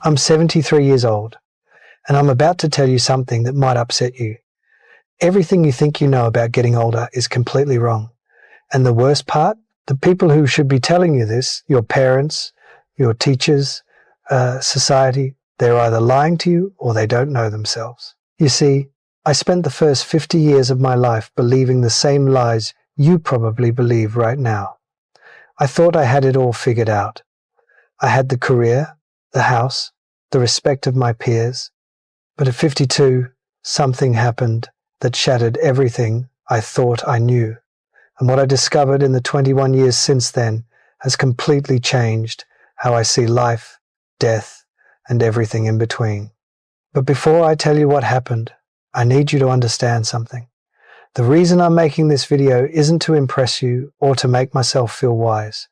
I'm 73 years old, and I'm about to tell you something that might upset you. Everything you think you know about getting older is completely wrong. And the worst part, the people who should be telling you this, your parents, your teachers, society, they're either lying to you or they don't know themselves. You see, I spent the first 50 years of my life believing the same lies you probably believe right now. I thought I had it all figured out. I had the career, the house, the respect of my peers. But at 52, something happened that shattered everything I thought I knew. And what I discovered in the 21 years since then has completely changed how I see life, death, and everything in between. But before I tell you what happened, I need you to understand something. The reason I'm making this video isn't to impress you or to make myself feel wise.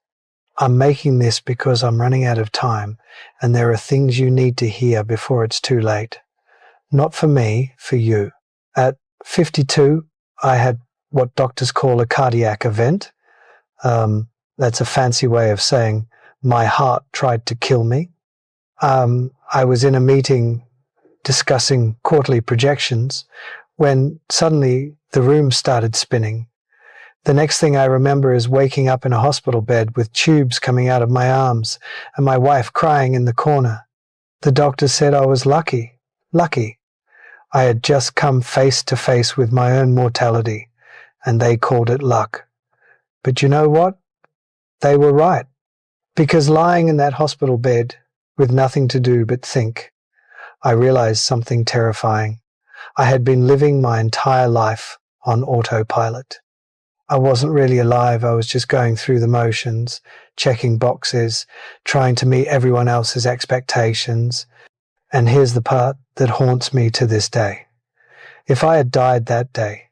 I'm making this because I'm running out of time and there are things you need to hear before it's too late. Not for me, for you. At 52, I had what doctors call a cardiac event. That's a fancy way of saying my heart tried to kill me. I was in a meeting discussing quarterly projections when suddenly the room started spinning. The next thing I remember is waking up in a hospital bed with tubes coming out of my arms and my wife crying in the corner. The doctor said I was lucky. I had just come face to face with my own mortality, and they called it luck. But you know what? They were right. Because lying in that hospital bed with nothing to do but think, I realized something terrifying. I had been living my entire life on autopilot. I wasn't really alive. I was just going through the motions, checking boxes, trying to meet everyone else's expectations. And here's the part that haunts me to this day. If I had died that day,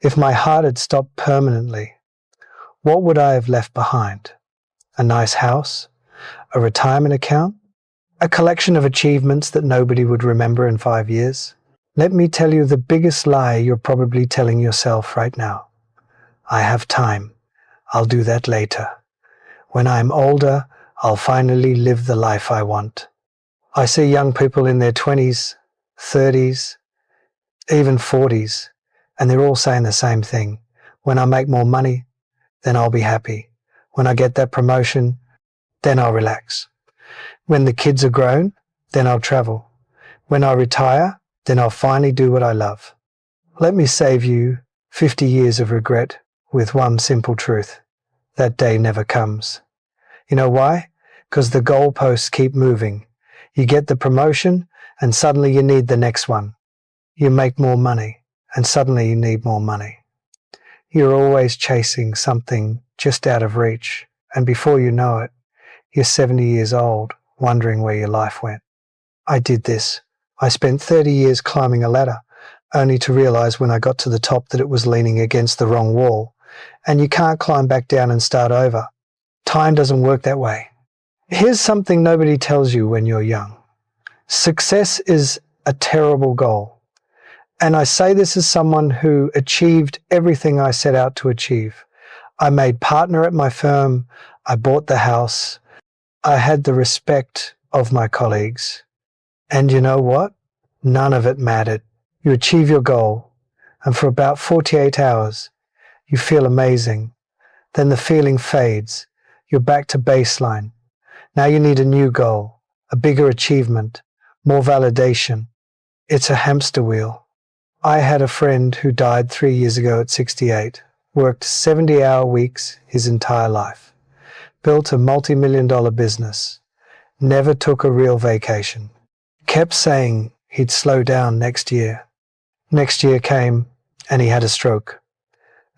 if my heart had stopped permanently, what would I have left behind? A nice house? A retirement account? A collection of achievements that nobody would remember in 5 years? Let me tell you the biggest lie you're probably telling yourself right now. I have time. I'll do that later. When I'm older, I'll finally live the life I want. I see young people in their 20s, 30s, even 40s, and they're all saying the same thing. When I make more money, then I'll be happy. When I get that promotion, then I'll relax. When the kids are grown, then I'll travel. When I retire, then I'll finally do what I love. Let me save you 50 years of regret with one simple truth. That day never comes. You know why? Because the goalposts keep moving. You get the promotion, and suddenly you need the next one. You make more money, and suddenly you need more money. You're always chasing something just out of reach, and before you know it, you're 70 years old, wondering where your life went. I did this. I spent 30 years climbing a ladder, only to realize when I got to the top that it was leaning against the wrong wall, and you can't climb back down and start over. Time doesn't work that way. Here's something nobody tells you when you're young. Success is a terrible goal. And I say this as someone who achieved everything I set out to achieve. I made partner at my firm. I bought the house. I had the respect of my colleagues. And you know what? None of it mattered. You achieve your goal, and for about 48 hours, you feel amazing. Then the feeling fades. You're back to baseline. Now you need a new goal, a bigger achievement, more validation. It's a hamster wheel. I had a friend who died 3 years ago at 68, worked 70-hour weeks his entire life, built a multi-million-dollar business, never took a real vacation, kept saying he'd slow down next year. Next year came and he had a stroke.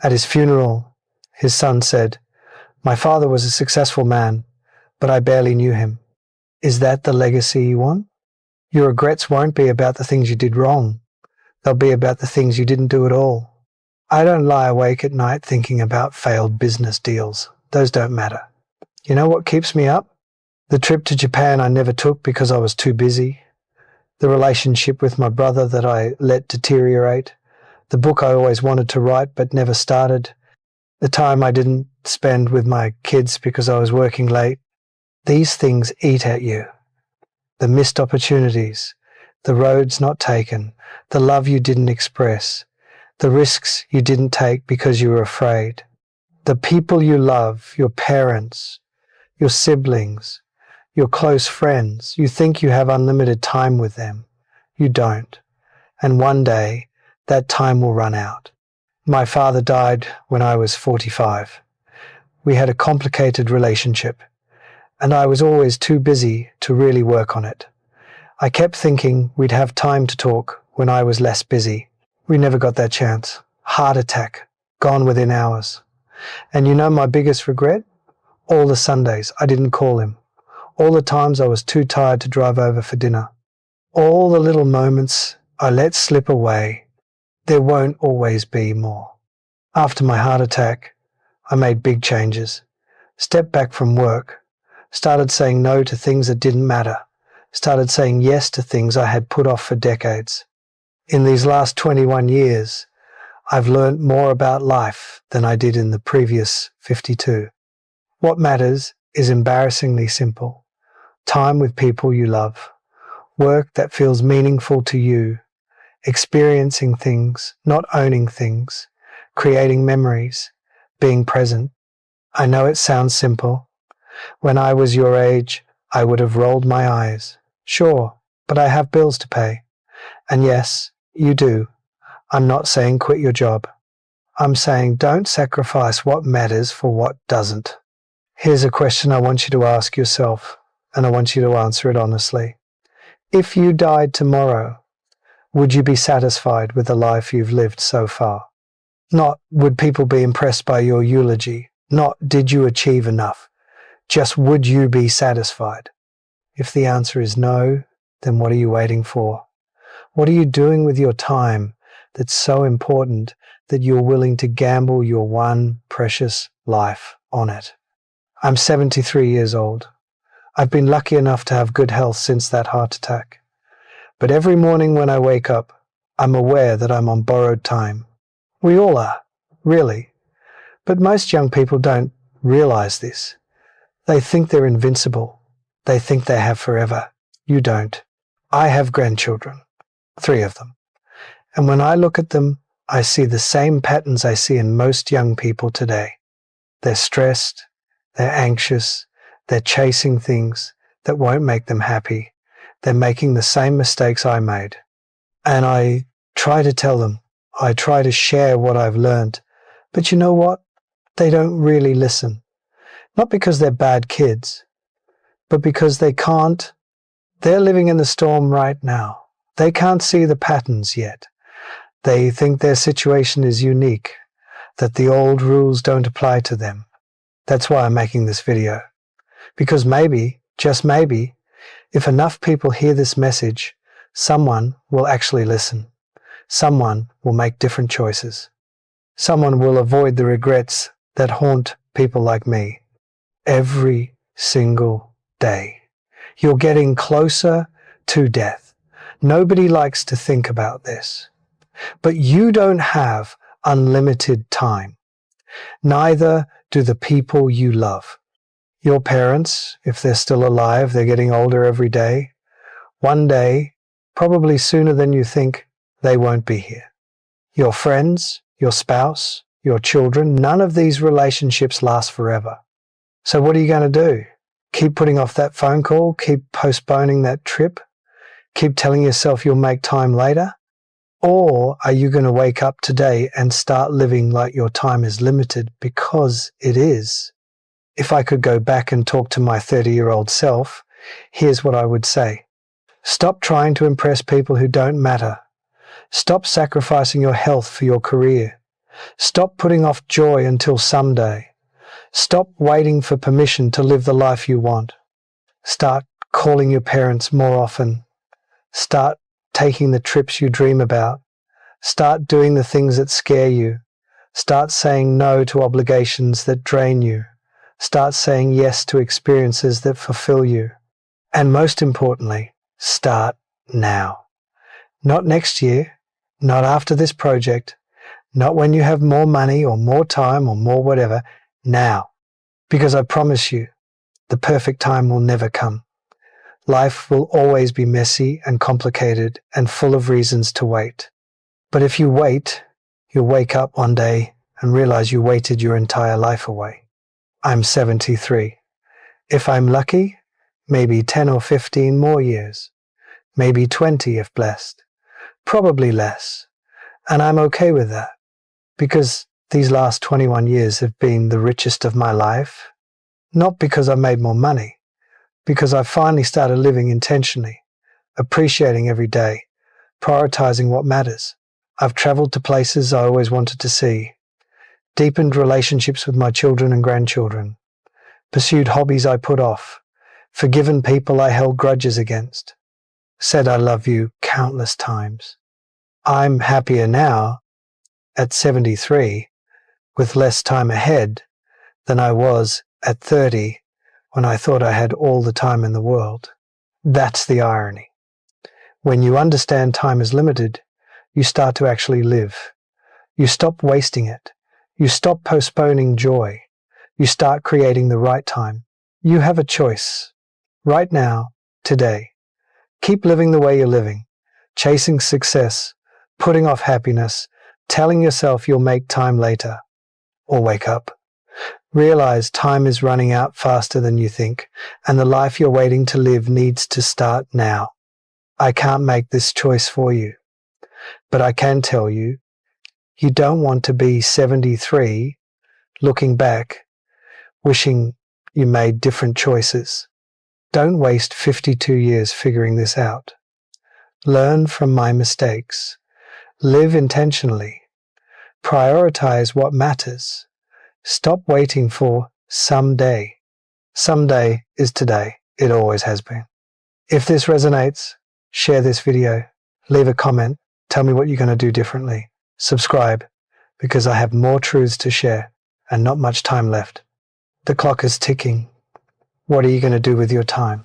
At his funeral, his son said, "My father was a successful man, but I barely knew him." Is that the legacy you want? Your regrets won't be about the things you did wrong. They'll be about the things you didn't do at all. I don't lie awake at night thinking about failed business deals. Those don't matter. You know what keeps me up? The trip to Japan I never took because I was too busy. The relationship with my brother that I let deteriorate. The book I always wanted to write but never started. The time I didn't spend with my kids because I was working late. These things eat at you. the missed opportunities, the roads not taken, the love you didn't express, the risks you didn't take because you were afraid, the people you love, your parents, your siblings, your close friends. You think you have unlimited time with them. You don't. And one day, that time will run out. My father died when I was 45. We had a complicated relationship, and I was always too busy to really work on it. I kept thinking we'd have time to talk when I was less busy. We never got that chance. Heart attack, gone within hours. And you know my biggest regret? All the Sundays I didn't call him. All the times I was too tired to drive over for dinner. All the little moments I let slip away. There won't always be more. After my heart attack, I made big changes. Stepped back from work. Started saying no to things that didn't matter. Started saying yes to things I had put off for decades. In these last 21 years, I've learned more about life than I did in the previous 52. What matters is embarrassingly simple. Time with people you love. Work that feels meaningful to you. Experiencing things, not owning things. Creating memories. Being present. I know it sounds simple. When I was your age, I would have rolled my eyes. Sure, but I have bills to pay. And yes, you do. I'm not saying quit your job. I'm saying don't sacrifice what matters for what doesn't. Here's a question I want you to ask yourself, and I want you to answer it honestly. If you died tomorrow, would you be satisfied with the life you've lived so far? Not would people be impressed by your eulogy, not did you achieve enough, just would you be satisfied? If the answer is no, then what are you waiting for? What are you doing with your time that's so important that you're willing to gamble your one precious life on it? I'm 73 years old. I've been lucky enough to have good health since that heart attack. But every morning when I wake up, I'm aware that I'm on borrowed time. We all are, really. But most young people don't realize this. They think they're invincible. They think they have forever. You don't. I have grandchildren, 3 of them. And when I look at them, I see the same patterns I see in most young people today. They're stressed, they're anxious, they're chasing things that won't make them happy. They're making the same mistakes I made. And I try to tell them, I try to share what I've learned. But you know what? They don't really listen. Not because they're bad kids, but because they can't. They're living in the storm right now. They can't see the patterns yet. They think their situation is unique, that the old rules don't apply to them. That's why I'm making this video. Because maybe, just maybe, if enough people hear this message, someone will actually listen. Someone will make different choices. Someone will avoid the regrets that haunt people like me every single day. You're getting closer to death. Nobody likes to think about this. But you don't have unlimited time. Neither do the people you love. Your parents, if they're still alive, they're getting older every day. One day, probably sooner than you think, they won't be here. Your friends, your spouse, your children, none of these relationships last forever. So what are you going to do? Keep putting off that phone call? Keep postponing that trip? Keep telling yourself you'll make time later? Or are you going to wake up today and start living like your time is limited, because it is? If I could go back and talk to my 30-year-old self, here's what I would say. Stop trying to impress people who don't matter. Stop sacrificing your health for your career. Stop putting off joy until someday. Stop waiting for permission to live the life you want. Start calling your parents more often. Start taking the trips you dream about. Start doing the things that scare you. Start saying no to obligations that drain you. Start saying yes to experiences that fulfill you. And most importantly, start now. Not next year, not after this project, not when you have more money or more time or more whatever, now. Because I promise you, the perfect time will never come. Life will always be messy and complicated and full of reasons to wait. But if you wait, you'll wake up one day and realize you waited your entire life away. I'm 73. If I'm lucky, maybe 10 or 15 more years. Maybe 20 if blessed. Probably less. And I'm okay with that, because these last 21 years have been the richest of my life. Not because I've made more money, because I've finally started living intentionally, appreciating every day, prioritizing what matters. I've traveled to places I always wanted to see, deepened relationships with my children and grandchildren, pursued hobbies I put off, forgiven people I held grudges against, said I love you countless times. I'm happier now, at 73, with less time ahead than I was at 30 when I thought I had all the time in the world. That's the irony. When you understand time is limited, you start to actually live. You stop wasting it. You stop postponing joy. You start creating the right time. You have a choice. Right now, today. Keep living the way you're living, chasing success, putting off happiness, telling yourself you'll make time later. Or wake up. Realize time is running out faster than you think, and the life you're waiting to live needs to start now. I can't make this choice for you, but I can tell you, you don't want to be 73, looking back, wishing you made different choices. Don't waste 52 years figuring this out. Learn from my mistakes. Live intentionally. Prioritize what matters. Stop waiting for someday. Someday is today. It always has been. If this resonates, share this video. Leave a comment. Tell me what you're going to do differently. Subscribe, because I have more truths to share and not much time left. The clock is ticking. What are you going to do with your time?